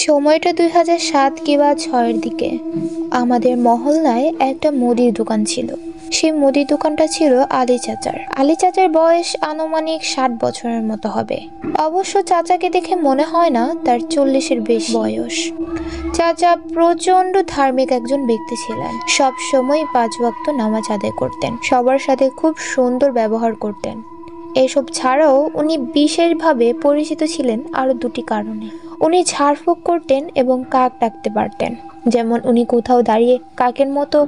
সময়টা ২০০৭ কিংবা ৬-এর দিকে। আমাদের মহল্লায় একটা মুদির দোকান ছিল। সেই মুদির দোকানটা ছিল আলী চাচার। আলী চাচার বয়স আনুমানিক ৬০ বছরের মতো হবে। অবশ্য চাচাকে দেখে মনে হয় না তার ৪০-এর বেশি বয়স। চাচা প্রচন্ড ধার্মিক একজন ব্যক্তি ছিলেন। সব সময় ৫ ওয়াক্ত নামাজ আদায় করতেন, সবার সাথে খুব সুন্দর ব্যবহার করতেন। এসব ছাড়াও উনি বিশেষভাবে পরিচিত ছিলেন আরো দুটি কারণে। উনি ঝাড়ফুঁক করতেন এবং কাক ডাকতে পারতেন। যেমন উনি কোথাও দাঁড়িয়ে কাকের মতো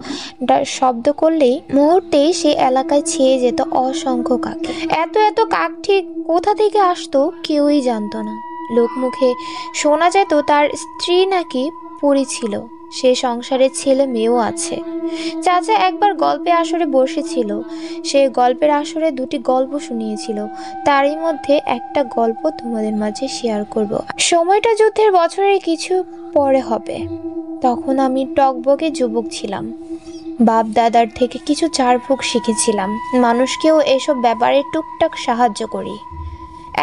শব্দ করলেই মুহূর্তেই সে এলাকায় ছেয়ে যেত অসংখ্য কাক। এত এত কাক ঠিক কোথা থেকে আসতো কেউই জানতো না। লোকমুখে শোনা যেত তার স্ত্রী নাকি পরী ছিল, সে সংসারে ছেলে মেয়েও আছে। চাচা একবার গল্পের আসরে বসেছিল। সে গল্পের আসরে দুটি গল্প শুনিয়েছিল। তারই মধ্যে একটা গল্প তোমাদের মাঝে শেয়ার করব। সময়টা যুদ্ধের বছরের কিছু পরে হবে। তখন আমি টকবকে যুবক ছিলাম। বাপ দাদার থেকে কিছু ঝাড়ফুঁক শিখেছিলাম। মানুষকেও এসব ব্যাপারে টুকটাক সাহায্য করি।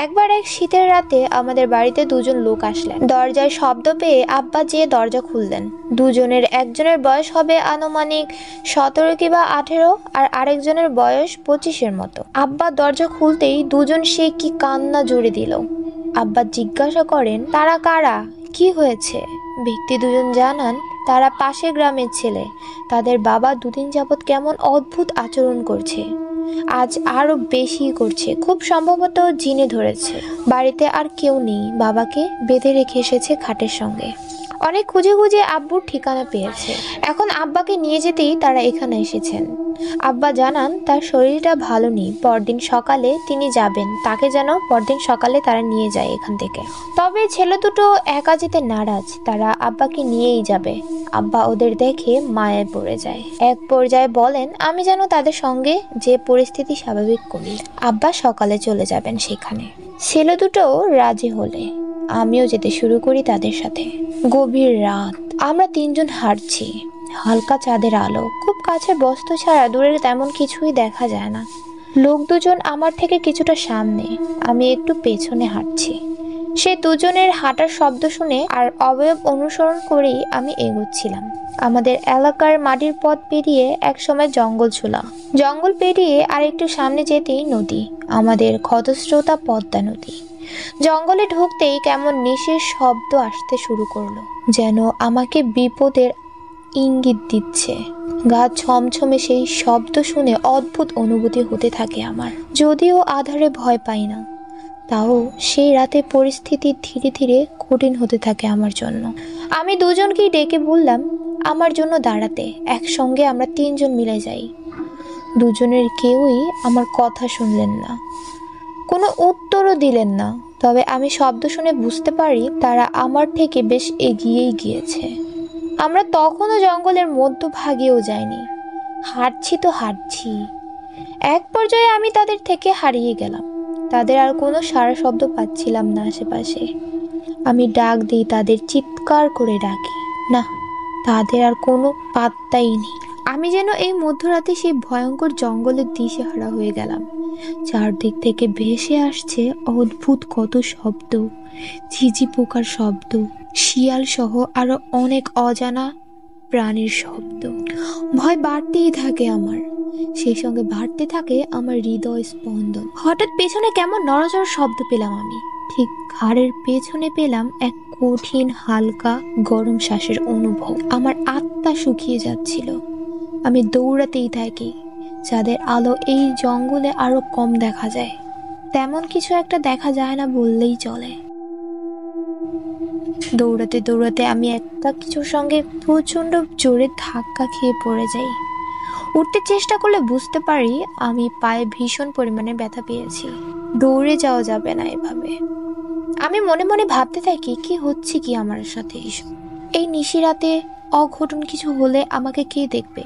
একবার এক শীতের রাতে আমাদের বাড়িতে দুজন লোক আসলেন। দরজায় শব্দ পেয়ে আব্বা যেয়ে দরজা খুললেন। দুজনের একজনের বয়স হবে আনুমানিক ১৭ কিংবা ১৮, আর আরেকজনের বয়স ২৫-এর মতো। আব্বা দরজা খুলতেই দুজন সে কি কান্না জুড়ে দিল। আব্বা জিজ্ঞাসা করেন, তারা কারা, কি হয়েছে? ব্যক্তি দুজন জানান তারা পাশের গ্রামের ছেলে। তাদের বাবা দুদিন যাবৎ কেমন অদ্ভুত আচরণ করছে, আজ আরো বেশি করছে। খুব সম্ভবত জিনে ধরেছে। বাড়িতে আর কেউ নেই, বাবাকে বেঁধে রেখে এসেছে খাটের সঙ্গে। অনেক খুঁজে খুঁজে আব্বুর ঠিকানা পেয়েছে। এখন আব্বাকে নিয়ে যেতেই তারা এখানে এসেছেন। আব্বা জানান তার শরীরটা ভালো নেই, পরদিন সকালে তিনি যাবেন, তাকে যেন পরদিন সকালে তারা নিয়ে যায় এখান থেকে। তবে ছেলে দুটো একা যেতে নারাজ, তারা আব্বাকে নিয়েই যাবে। আব্বা ওদের দেখে মায়ায় পড়ে যায়। এক পর্যায়ে বলেন আমি যেন তাদের সঙ্গে যে পরিস্থিতি স্বাভাবিক করি। আব্বা সকালে চলে যাবেন সেখানে। ছেলে দুটো রাজি হলে আমিও যেতে শুরু করি তাদের সাথে। গভীর রাত, আমরা তিনজন হাঁটছি। হালকা চাঁদের আলো, খুব কাছে বস্তু ছাড়া দূরের তেমন কিছুই দেখা যায় না। লোক দুজন আমার থেকে কিছুটা সামনে, আমি একটু পেছনে হাঁটছি। সে দুজনের হাঁটার শব্দ শুনে আর অবয়ব অনুসরণ করেই আমি এগোচ্ছিলাম। আমাদের এলাকার মাটির পথ পেরিয়ে এক সময় জঙ্গল ছিলাম। জঙ্গল পেরিয়ে আর একটু সামনে যেতেই নদী, আমাদের ক্ষতস্রোতা পদ্মা নদী। জঙ্গলে ঢুকতেই কেমন নিশির শব্দ আসতে শুরু করলো, যেন আমাকে বিপদের ইঙ্গিত দিচ্ছে। গা ছমছমে সেই শব্দ শুনে অদ্ভুত অনুভূতি হতে থাকে আমার। যদিও আধারে ভয় পাই না, তাও সেই রাতে পরিস্থিতি ধীরে ধীরে কঠিন হতে থাকে আমার জন্য। আমি দুজনকেই ডেকে বললাম আমার জন্য দাঁড়াতে। একসঙ্গে আমরা তিনজন মিলে যাই। দুজনের কেউই আমার কথা শুনলেন না, কোনো উত্তরও দিলেন না। তবে আমি শব্দ শুনে বুঝতে পারি তারা আমার থেকে বেশ এগিয়েই গিয়েছে। আমরা তখনও জঙ্গলের মধ্যভাগেও যাইনি, হাঁটছি তো হাঁটছি। এক পর্যায়ে আমি তাদের থেকে হারিয়ে গেলাম। তাদের আর কোনো সাড়া শব্দ পাচ্ছিলাম না আশেপাশে। আমি ডাক দিই, তাদের চিৎকার করে ডাকি, না, তাদের আর কোনো পাত্তাই নেই। আমি যেন এই মধ্যরাতে সেই ভয়ঙ্কর জঙ্গলের দিশেহারা হয়ে গেলাম। চারদিক থেকে ভেসে আসছে অদ্ভুত কত শব্দ, ঝিঝি পোকার শব্দ, শিয়াল সহ আরো অনেক অজানা প্রাণীর শব্দ। ভয় বাড়তেই থাকে আমার, সেই সঙ্গে বাড়তে থাকে আমার হৃদয় স্পন্দন। হঠাৎ পেছনে কেমন নড়াচড়ার শব্দ পেলাম আমি। ঠিক ঘাড়ের পেছনে পেলাম এক কঠিন হালকা গরম শ্বাসের অনুভব। আমার আত্মা শুকিয়ে যাচ্ছিল। আমি দৌড়াতেই থাকি। যাদের আলো এই জঙ্গলে আরো কম দেখা যায়, তেমন কিছু একটা দেখা যায় না বললেই চলে। দৌড়াতে দৌড়াতে আমি একটা কিছুর সঙ্গে প্রচন্ড জোরে ধাক্কা খেয়ে পড়ে যাই। উঠতে চেষ্টা করলে বুঝতে পারি আমি পায়ে ভীষণ পরিমাণে ব্যথা পেয়েছি। দৌড়ে যাওয়া যাবে না এভাবে। আমি মনে মনে ভাবতে থাকি কি হচ্ছে কি আমার সাথে। এই নিশিরাতে অঘটন কিছু হলে আমাকে কে দেখবে?